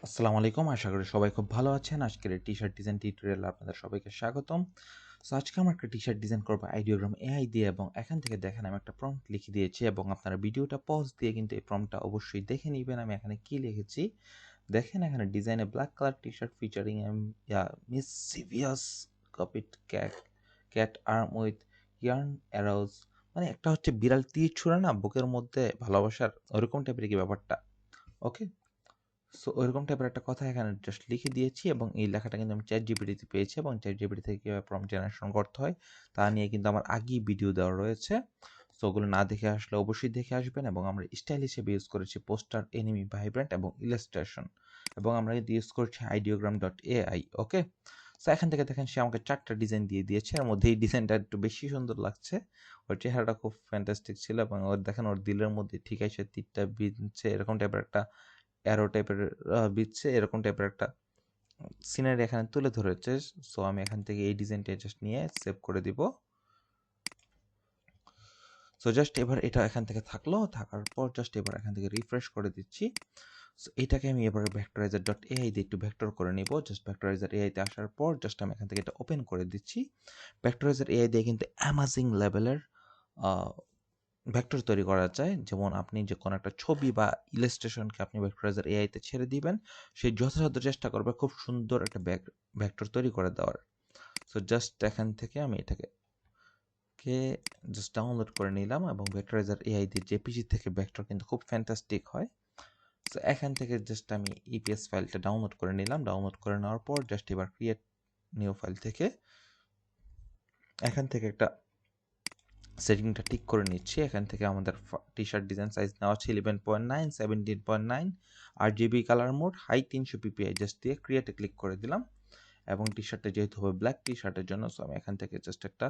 আসসালামু আলাইকুম। আশা করি সবাই খুব ভালো আছেন। আজকের এই টি-শার্ট ডিজাইন টিউটোরিয়ালে আপনাদের সবাইকে স্বাগতম। সো আজকে আমরা একটা টি-শার্ট ডিজাইন করব আইডিওগ্রাম এআই দিয়ে, এবং এখান থেকে দেখেন আমি একটা প্রম্পট লিখে দিয়েছি, এবং আপনারা ভিডিওটা পজ দিয়ে কিন্তু এই প্রম্পটটা অবশ্যই দেখে নিবেন আমি এখানে কি লিখেছি। দেখেন এখানে ডিজাইনে black colour t-shirt featuring mischievous cupid cat arm with yarn arrows, মানে একটা হচ্ছে বিড়াল তীর ছুঁড়ে না বুকের মধ্যে ভালোবাসার, ওরকম টাইপের কি ব্যাপারটা। ওকে, সো ওইরকম টাইপের একটা কথা এখানে জাস্ট লিখে দিয়েছি, এবং এই লেখাটা কিন্তু আমি চ্যাট জিপিটিতে পেয়েছি, এবং চ্যাট জিপিটি থেকে কীভাবে প্রম্পট জেনারেশন করতে হয় তা নিয়ে কিন্তু আমার আগেই ভিডিও দেওয়া রয়েছে। সো ওগুলো না দেখে আসলে অবশ্যই দেখে আসবেন। এবং আমরা স্টাইল হিসেবে ইউজ করেছি পোস্টার, এনিমি, ভাইব্রেন্ট এবং ইলাস্ট্রেশন, এবং আমরা কিন্তু ইউজ করছি ideogram.ai। ওকে, সো এখান থেকে দেখেন সে আমাকে 4টা ডিজাইন দিয়ে দিয়েছে। এর মধ্যে এই ডিজাইনটা একটু বেশি সুন্দর লাগছে, ওর চেহারাটা খুব ফ্যান্টাস্টিক ছিল, এবং ওর দেখেন ওর দিলের মধ্যে ঠিক আছে তীরটা বিঁধছে, এরকম টাইপের একটা অ্যারো টাইপের বিচ্ছে, এরকম টাইপের একটা সিনারি এখানে তুলে ধরেছে। সো আমি এখান থেকে এই ডিজাইনটা জাস্ট নিয়ে সেভ করে দিব। সো জাস্ট এবার এটা এখান থেকে থাকার পর জাস্ট এবার এখান থেকে রিফ্রেশ করে দিচ্ছি। সো এটাকে আমি এবার ভেক্টরাইজার ডট এআই দিয়ে একটু ভেক্টর করে নিব। জাস্ট ভেক্টরাইজার এআই তে আসার পর জাস্ট আমি এখান থেকে এটা ওপেন করে দিচ্ছি। ভেক্টরাইজার এআই দিয়ে কিন্তু অ্যামাজিং লেভেলের ভেক্টর তৈরি করা যায়। যেমন আপনি যে কোনো একটা ছবি বা ইলাস্ট্রেশনকে আপনি ভেক্টরাইজার এআইতে ছেড়ে দিবেন, সেই যথাসাধ্য চেষ্টা করবে খুব সুন্দর একটা ভেক্টর তৈরি করে দেওয়ার। সো জাস্ট এখান থেকে আমি এটাকে জাস্ট ডাউনলোড করে নিলাম, এবং ভেক্টরাইজার এআই দিয়ে জেপিজি থেকে ভেক্টর কিন্তু খুব ফ্যান্টাস্টিক হয়। সো এখান থেকে জাস্ট আমি ইপিএস ফাইলটা ডাউনলোড করে নিলাম। ডাউনলোড করে নেওয়ার পর জাস্ট এবার ক্রিয়েট নিউ ফাইল থেকে এখান থেকে একটা সেটিংটা ঠিক করে নিচ্ছি। এখান থেকে আমাদের টি-শার্ট ডিজাইন সাইজ নেওয়া আছে 11.9, 17.9, RGB colour mode, high 300 ppi। Just দিয়ে ক্রিয়েটে ক্লিক করে দিলাম, এবং টি-শার্টটা যেহেতু হবে ব্ল্যাক টি-শার্টের জন্য, সো আমি এখান থেকে জাস্ট একটা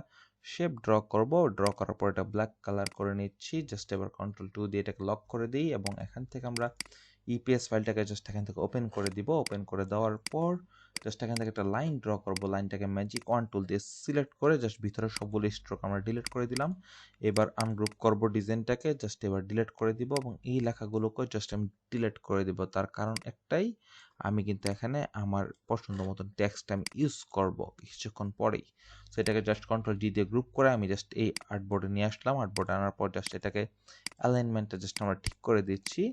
শেপ ড্র করব। ড্র করার পর এটা ব্ল্যাক কালার করে নিচ্ছি। জাস্ট এবার Ctrl+2 দিয়ে এটাকে লক করে দিই, এবং এখান থেকে আমরা ইপিএস ফাইলটাকে জাস্ট এখান থেকে ওপেন করে দিব। ওপেন করে দেওয়ার পর জাস্ট এখান থেকে একটা লাইন ড্র করব। লাইনটাকে ম্যাজিক ওয়ান টুল দিয়ে সিলেক্ট করে জাস্ট ভিতরে সবগুলো স্ট্রোক আমরা ডিলিট করে দিলাম। এবার আনগ্রুপ করব ডিজাইনটাকে, জাস্ট এবার ডিলিট করে দিব, এবং এই লেখাগুলোকে জাস্ট আমি ডিলিট করে দিব। তার কারণ একটাই, আমি কিন্তু এখানে আমার পছন্দ মতন টেক্সট আমি ইউজ করব কিছুক্ষণ পরেই। সো এটাকে জাস্ট Ctrl+G দিয়ে গ্রুপ করে আমি জাস্ট এই আর্টবোর্ডে নিয়ে আসলাম। আর্টবোর্ডে আনার পর জাস্ট এটাকে অ্যালাইনমেন্টটা জাস্ট আমরা ঠিক করে দিচ্ছি।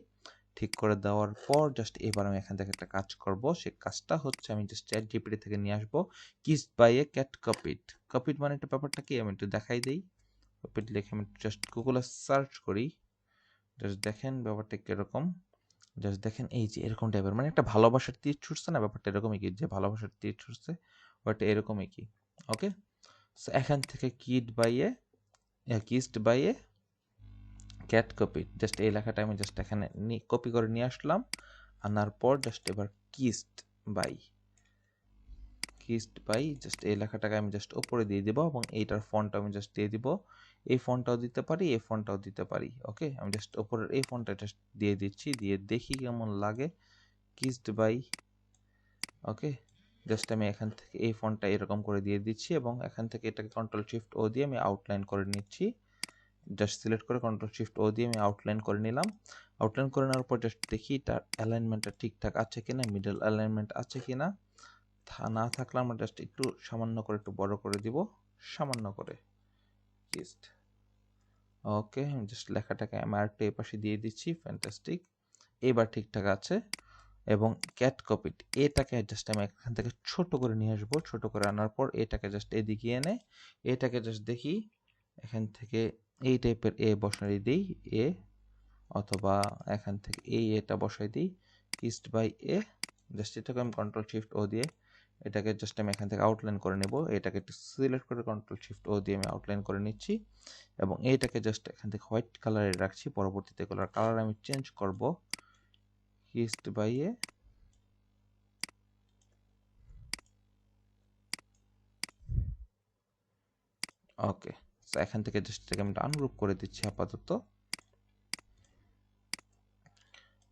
ঠিক করে দেওয়ার পর জাস্ট এবার আমি এখান থেকে একটা কাজ করব। সেই কাজটা হচ্ছে আমি জাস্ট চ্যাট জিপিটি থেকে নিয়ে আসবো kissed by a cat cupid. Cupid মানে একটা ব্যাপারটা কি আমি একটু দেখাই দিই। কপিড লিখে আমি জাস্ট গুগলে সার্চ করি। জাস্ট দেখেন ব্যাপারটা কিরকম। জাস্ট দেখেন এই যে এরকম টাইপের, মানে একটা ভালোবাসার তীর ছুটছে না, ব্যাপারটা এরকমই কি, যে ভালোবাসার তীর ছুটছে ওটা এরকমই কি। ওকে, সো এখান থেকে kissed by a cat copy, just এই লেখাটা আমি জাস্ট এখানে কপি করে নিয়ে আসলাম। আনার পর জাস্ট এবার বাই কিসড বাই জাস্ট এই লেখাটাকে আমি জাস্ট উপরে দিয়ে দিব, এবং এইটার ফন্ট আমি জাস্ট দিয়ে দিব। এই ফন্টটাও দিতে পারি, এই ফন্টটাও দিতে পারি। ওকে, আমি জাস্ট উপরের এই ফন্টটা জাস্ট দিয়ে দিচ্ছি, দিয়ে দেখি কেমন লাগে। কিসড বাই, ওকে, জাস্ট আমি এখান থেকে এই ফন্টটা এরকম করে দিয়ে দিচ্ছি, এবং এখান থেকে এটাকে Ctrl+Shift+O দিয়ে আমি আউটলাইন করে নিচ্ছি। জাস্ট সিলেক্ট করে Ctrl+Shift+O দিয়ে আমি আউটলাইন করে নিলাম। আউটলাইন করে নেওয়ার পর জাস্ট দেখি তার অ্যালাইনমেন্টটা ঠিকঠাক আছে কিনা, মিডল অ্যালাইনমেন্ট আছে কিনা। না থাকলে আমরা জাস্ট একটু সামান্য করে একটু বড় করে দিব, সামান্য করে। জাস্ট ওকে, আমি জাস্ট লেখাটাকে আমি আরেকটু এই পাশে দিয়ে দিচ্ছি। ফ্যান্টাস্টিক, এবার ঠিকঠাক আছে। এবং ক্যাট কপিড এটাকে জাস্ট আমি এখান থেকে ছোট করে নিয়ে আসবো। ছোট করে আনার পর এটাকে জাস্ট এদিকে এনে এটাকে জাস্ট দেখি এখান থেকে এই টাইপের এ বসাই দিই এ, অথবা এখান থেকে এটা বসাই দিই কিসড বাই এ। জাস্ট এটাকে আমি Ctrl+Shift+O দিয়ে এটাকে জাস্ট আমি এখান থেকে আউটলাইন করে নেব। এটাকে একটু সিলেক্ট করে Ctrl+Shift+O দিয়ে আমি আউটলাইন করে নিচ্ছি, এবং এইটাকে জাস্ট এখান থেকে হোয়াইট কালারে রাখছি। পরবর্তীতে কালার আমি চেঞ্জ করব kissed by a. Okay, so এখান থেকে জাস্ট এটাকে আমি আনগ্রুপ করে দিচ্ছি আপাতত।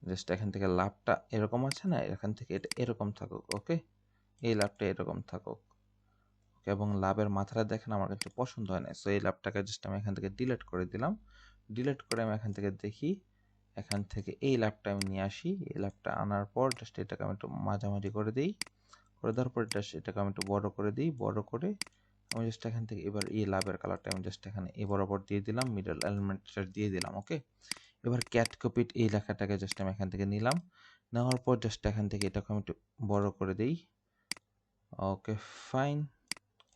জাস্ট এখান থেকে লাভটা এরকম আছে না, এখান থেকে এটা এরকম থাকুক। ওকে, এই লাভটা এরকম থাকুক। ওকে, এবং লাভের মাথাটা দেখেন আমার কাছে পছন্দ হয় না, সো এই লাভটাকে জাস্ট আমি এখান থেকে ডিলিট করে দিলাম। ডিলিট করে আমি এখান থেকে দেখি এখান থেকে এই ল্যাবটা আমি নিয়ে আসি, এই ল্যাবটা আনার পর জাস্ট এটাকে আমি একটু মাঝামাঝি করে দিই, করে দেওয়ার পর এটাকে আমি একটু বড় করে দিই, বড় করে আমি জাস্ট এখান থেকে এবার এই ল্যাবের কালারটা আমি জাস্ট এখানে এই বরাবর দিয়ে দিলাম, মিডল এলিমেন্টটা দিয়ে দিলাম। ওকে, এবার ক্যাট কপিড এই লেখাটাকে জাস্ট আমি এখান থেকে নিলাম, নেওয়ার পর জাস্ট এখান থেকে এটাকে আমি একটু বড় করে দিই। ওকে ফাইন,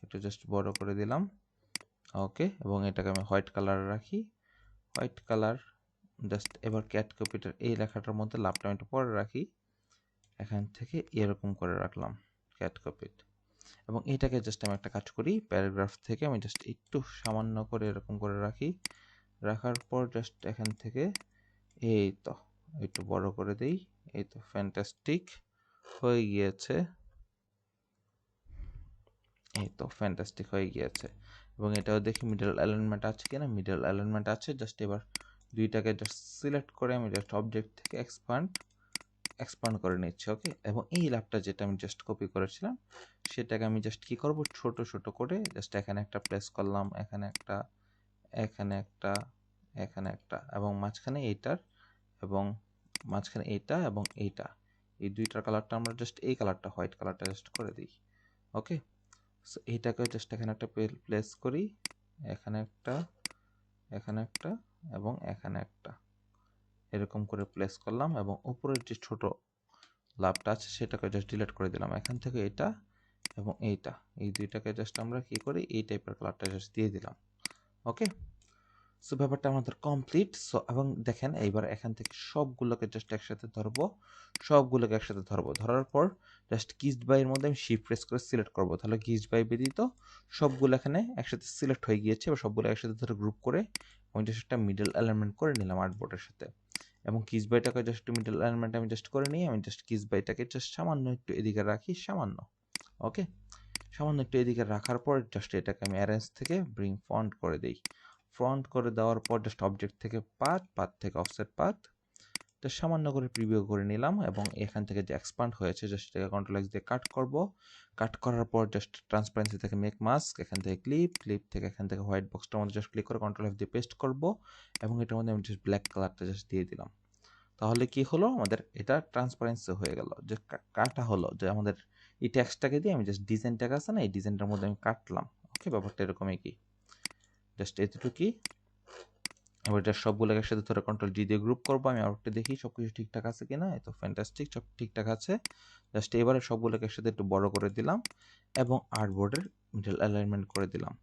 একটু জাস্ট বড় করে দিলাম। ওকে, এবং এটাকে আমি হোয়াইট কালার রাখি, হোয়াইট কালার জাস্ট। এবার ক্যাট কপিটার এই লেখাটার মধ্যে লাভটা আমি একটু পরে রাখি, এখান থেকে এরকম করে রাখলাম ক্যাট কপিট। এবং এটাকে জাস্ট আমি একটা কাজ করি, প্যারাগ্রাফ থেকে আমি জাস্ট একটু সামান্য করে এরকম করে রাখি, রাখার পর জাস্ট এখান থেকে এই তো একটু বড় করে দেই। এই তো ফ্যান্টাস্টিক হয়ে গিয়েছে, এই তো ফ্যান্টাস্টিক হয়ে গিয়েছে। এবং এটাও দেখি মিডল অ্যালাইনমেন্ট আছে কিনা, মিডল অ্যালাইনমেন্ট আছে। জাস্ট এবার দুইটাকে জাস্ট সিলেক্ট করে আমি জাস্ট অবজেক্ট থেকে এক্সপান্ড করে নিচ্ছি। ওকে, এবং এই ল্যাবটা যেটা আমি জাস্ট কপি করেছিলাম সেটাকে আমি জাস্ট কি করব, ছোট ছোট করে জাস্ট এখানে একটা প্লেস করলাম, এখানে একটা, এখানে একটা, এখানে একটা, এবং মাঝখানে এইটার, এবং মাঝখানে এইটা এবং এইটা, এই দুইটার কালারটা আমরা জাস্ট এই কালারটা হোয়াইট কালারটা জাস্ট করে দিই। ওকে, সো এইটাকে জাস্ট এখানে একটা প্লেস করি, এখানে একটা, এখানে একটা, এবং এখানে একটা, এরকম করে প্লেস করলাম। এবং উপরের যে ছোট লাভটা আছে সেটাকে জাস্ট ডিলিট করে দিলাম। এখান থেকে এটা এবং এইটা, এই দুইটাকে জাস্ট আমরা কি করি, এই টাইপের কালারটা জাস্ট দিয়ে দিলাম। ওকে, সো ব্যাপারটা আমাদের কমপ্লিট। সো এবং দেখেন এইবার এখান থেকে সবগুলোকে জাস্ট একসাথে ধরবো, সবগুলোকে একসাথে ধরবো, ধরার পর জাস্ট গিজড বাই এর মধ্যে আমি শিফট প্রেস করে সিলেক্ট করবো, তাহলে গিজড বাই ব্যতীত সবগুলো এখানে একসাথে সিলেক্ট হয়ে গিয়েছে। এবার সবগুলো একসাথে ধরে গ্রুপ করে আমি জাস্ট একটা মিডল অ্যালাইনমেন্ট করে নিলাম আর্টবোর্ডের সাথে। এবং কিস বাইটাকে জাস্ট মিডল অ্যালাইনমেন্ট আমি জাস্ট করে নিই, আমি জাস্ট কিস বাইটাকে জাস্ট সামান্য একটু এদিকে রাখি, সামান্য। ওকে, সামান্য একটু এদিকে রাখার পর জাস্ট এটাকে আমি অ্যারেঞ্জ থেকে ব্রিং ফন্ট করে দিই। ফ্রন্ট করে দেওয়ার পর জাস্ট অবজেক্ট থেকে পাথ, পাথ থেকে অফসেট পাথ, তো সামান্য করে প্রিভিউ করে নিলাম। এবং এখান থেকে যে এক্সপান্ড হয়েছে জাস্ট এটাকে কন্ট্রোল এক্স দিয়ে কাট করব, কাট করার পর জাস্ট ট্রান্সপারেন্সি থেকে মেক মাস্ক, এখান থেকে ক্লিপ, ক্লিপ থেকে এখান থেকে হোয়াইট বক্সটার মধ্যে জাস্ট ক্লিক করে কন্ট্রোল এফ দিয়ে পেস্ট করব, এবং এটার মধ্যে আমি জাস্ট ব্ল্যাক কালারটা জাস্ট দিয়ে দিলাম। তাহলে কি হলো, আমাদের এটা ট্রান্সপারেন্সি হয়ে গেল, যে কাটা হলো, যে আমাদের এই টেক্সটটাকে দিয়ে আমি জাস্ট ডিজাইনটাকে আছে না, এই ডিজাইনটার মধ্যে আমি কাটলাম। ওকে, ব্যাপারটা এরকমই, কি জাস্ট এতটুকুই। এবার এটা সবগুলোকে একসাথে ধরে কন্ট্রোল জি দিয়ে গ্রুপ করবো, আমি আউটটা দেখি সব কিছু ঠিকঠাক আছে কিনা, এই তো ফ্যান্টাস্টিক, সব ঠিকঠাক আছে। জাস্ট এবারে সবগুলোকে একসাথে একটু বড় করে দিলাম এবং আর্টবোর্ডের মিডল অ্যালাইনমেন্ট করে দিলাম।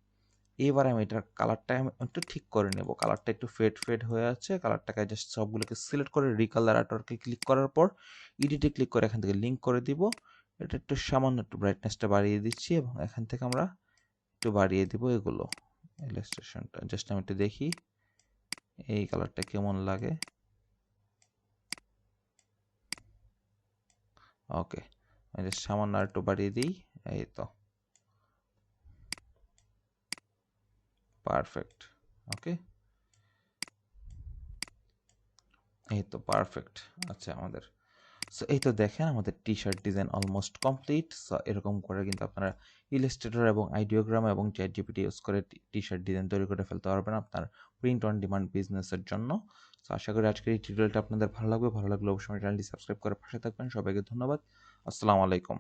এবার আমি এটার কালারটা আমি একটু ঠিক করে নেব, কালারটা একটু ফেড ফেড হয়ে আছে, কালারটাকে জাস্ট সবগুলোকে সিলেক্ট করে রিকালার আর্টওয়ার্কে ক্লিক করার পর এডিটে ক্লিক করে এখান থেকে লিঙ্ক করে দিব। এটা একটু সামান্য একটু ব্রাইটনেসটা বাড়িয়ে দিচ্ছি, এবং এখান থেকে আমরা একটু বাড়িয়ে দিব এগুলো ইলাস্ট্রেশনটা। জাস্ট আমি একটু দেখি এই কালারটা কেমন লাগে। ওকে, আমি জাস্ট সামান্য আর একটু বাড়িয়ে দিই, এই তো পারফেক্ট। ওকে, এই তো পারফেক্ট আচ্ছা আমাদের। সো এই তো দেখেন আমাদের T shirt design almost complete. So এরকম করে কিন্তু আপনারা ইলাস্ট্রেটর এবং আইডিওগ্রাম এবং চ্যাট জিপিটি ইউজ করে টি শার্ট ডিজাইন তৈরি করে ফেলতে পারবেন আপনার প্রিন্ট অন ডিমান্ড বিজনেসের জন্য। সো আশা করি আজকের এই টিউটোরিয়ালটা আপনাদের ভালো লাগবে, ভালো লাগলে অবশ্যই চ্যানেলটি সাবস্ক্রাইব করে পাশে থাকবেন। সবাইকে ধন্যবাদ, আসসালামু আলাইকুম।